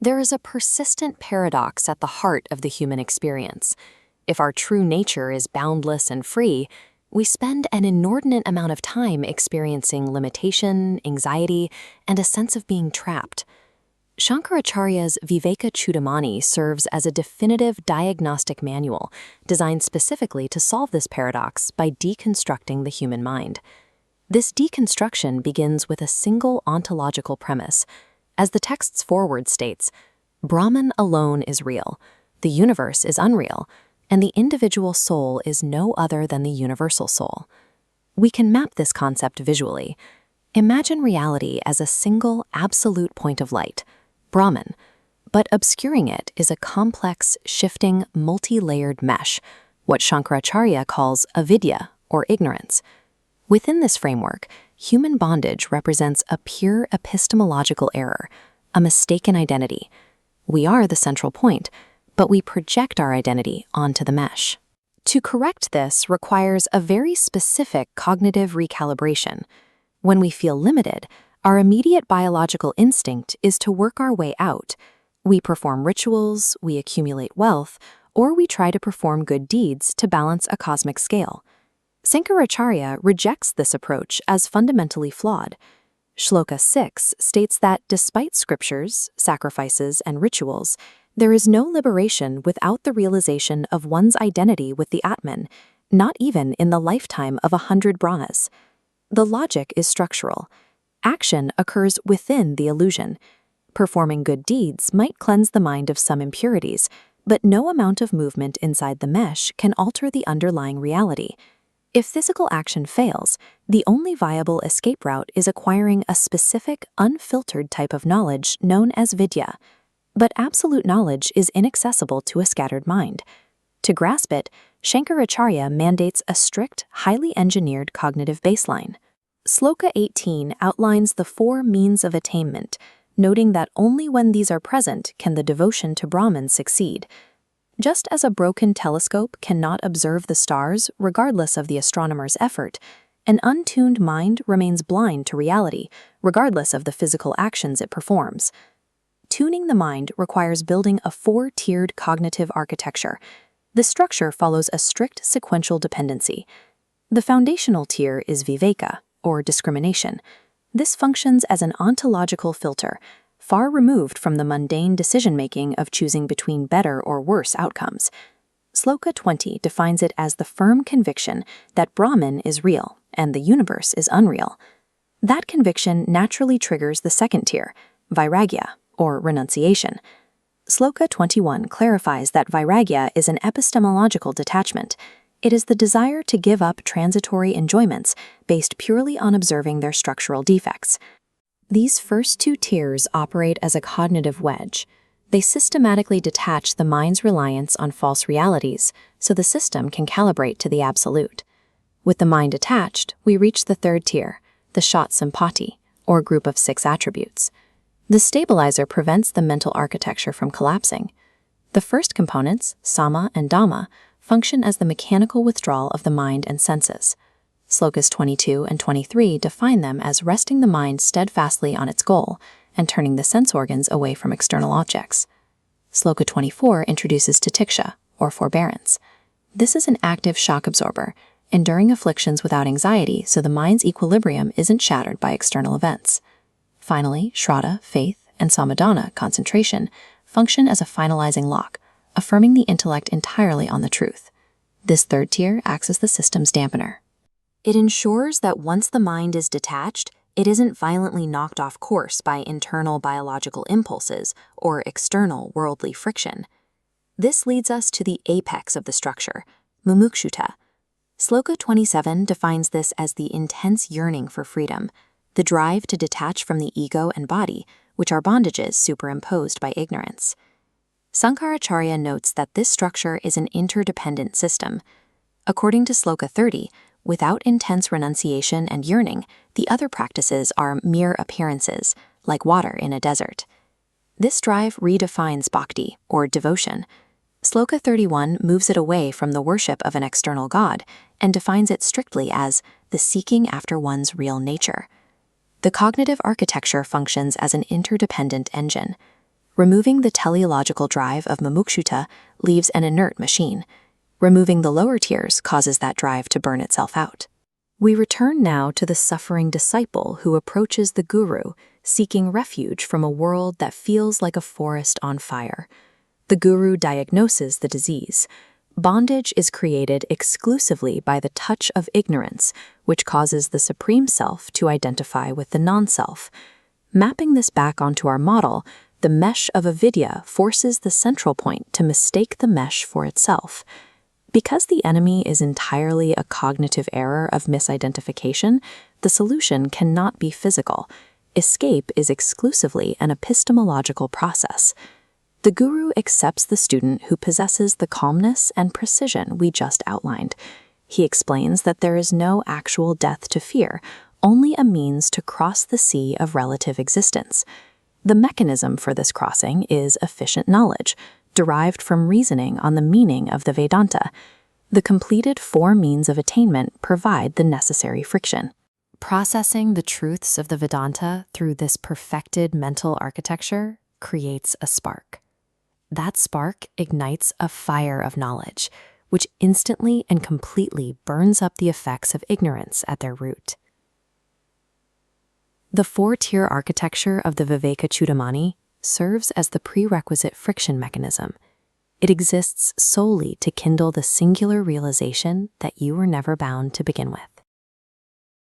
There is a persistent paradox at the heart of the human experience. If our true nature is boundless and free, we spend an inordinate amount of time experiencing limitation, anxiety, and a sense of being trapped. Shankaracharya's Vivekachudamani serves as a definitive diagnostic manual designed specifically to solve this paradox by deconstructing the human mind. This deconstruction begins with a single ontological premise. As the text's foreword states, Brahman alone is real, the universe is unreal, and the individual soul is no other than the universal soul. We can map this concept visually. Imagine reality as a single, absolute point of light, Brahman, but obscuring it is a complex, shifting, multi-layered mesh, what Shankaracharya calls avidya, or ignorance. Within this framework, human bondage represents a pure epistemological error, a mistaken identity. We are the central point, but we project our identity onto the mesh. To correct this requires a very specific cognitive recalibration. When we feel limited, our immediate biological instinct is to work our way out. We perform rituals, we accumulate wealth, or we try to perform good deeds to balance a cosmic scale. Sankaracharya rejects this approach as fundamentally flawed. Shloka 6 states that despite scriptures, sacrifices, and rituals, there is no liberation without the realization of one's identity with the Atman, not even in the lifetime of 100 Brahmas. The logic is structural. Action occurs within the illusion. Performing good deeds might cleanse the mind of some impurities, but no amount of movement inside the mesh can alter the underlying reality. If physical action fails, the only viable escape route is acquiring a specific, unfiltered type of knowledge known as vidya. But absolute knowledge is inaccessible to a scattered mind. To grasp it, Shankaracharya mandates a strict, highly engineered cognitive baseline. Sloka 18 outlines the 4 means of attainment, noting that only when these are present can the devotion to Brahman succeed. Just as a broken telescope cannot observe the stars regardless of the astronomer's effort, an untuned mind remains blind to reality regardless of the physical actions it performs. Tuning the mind requires building a 4-tiered cognitive architecture. This structure follows a strict sequential dependency. The foundational tier is Viveka, or discrimination. This functions as an ontological filter, far removed from the mundane decision-making of choosing between better or worse outcomes. Sloka 20 defines it as the firm conviction that Brahman is real and the universe is unreal. That conviction naturally triggers the second tier, Vairagya, or renunciation. Sloka 21 clarifies that Vairagya is an epistemological detachment. It is the desire to give up transitory enjoyments based purely on observing their structural defects. These first 2 tiers operate as a cognitive wedge. They systematically detach the mind's reliance on false realities so the system can calibrate to the absolute. With the mind attached, we reach the 3rd tier, the Shat Sampati, or group of 6 attributes. The stabilizer prevents the mental architecture from collapsing. The first components, Sama and Dhamma, function as the mechanical withdrawal of the mind and senses. Slokas 22 and 23 define them as resting the mind steadfastly on its goal and turning the sense organs away from external objects. Sloka 24 introduces titiksha, or forbearance. This is an active shock absorber, enduring afflictions without anxiety so the mind's equilibrium isn't shattered by external events. Finally, shraddha, faith, and samadhana, concentration, function as a finalizing lock, affirming the intellect entirely on the truth. This 3rd tier acts as the system's dampener. It ensures that once the mind is detached, it isn't violently knocked off course by internal biological impulses or external worldly friction. This leads us to the apex of the structure, mumukshuta. Sloka 27 defines this as the intense yearning for freedom, the drive to detach from the ego and body, which are bondages superimposed by ignorance. Sankaracharya notes that this structure is an interdependent system. According to Sloka 30, without intense renunciation and yearning, the other practices are mere appearances, like water in a desert. This drive redefines bhakti, or devotion. Sloka 31 moves it away from the worship of an external god and defines it strictly as the seeking after one's real nature. The cognitive architecture functions as an interdependent engine. Removing the teleological drive of mumukshutta leaves an inert machine. Removing the lower tiers causes that drive to burn itself out. We return now to the suffering disciple who approaches the guru, seeking refuge from a world that feels like a forest on fire. The guru diagnoses the disease. Bondage is created exclusively by the touch of ignorance, which causes the Supreme Self to identify with the non-self. Mapping this back onto our model, the mesh of avidya forces the central point to mistake the mesh for itself. Because the enemy is entirely a cognitive error of misidentification, the solution cannot be physical. Escape is exclusively an epistemological process. The guru accepts the student who possesses the calmness and precision we just outlined. He explains that there is no actual death to fear, only a means to cross the sea of relative existence. The mechanism for this crossing is efficient knowledge, derived from reasoning on the meaning of the Vedanta. The completed 4 means of attainment provide the necessary friction. Processing the truths of the Vedanta through this perfected mental architecture creates a spark. That spark ignites a fire of knowledge, which instantly and completely burns up the effects of ignorance at their root. The 4-tier architecture of the Vivekachudamani serves as the prerequisite friction mechanism. It exists solely to kindle the singular realization that you were never bound to begin with.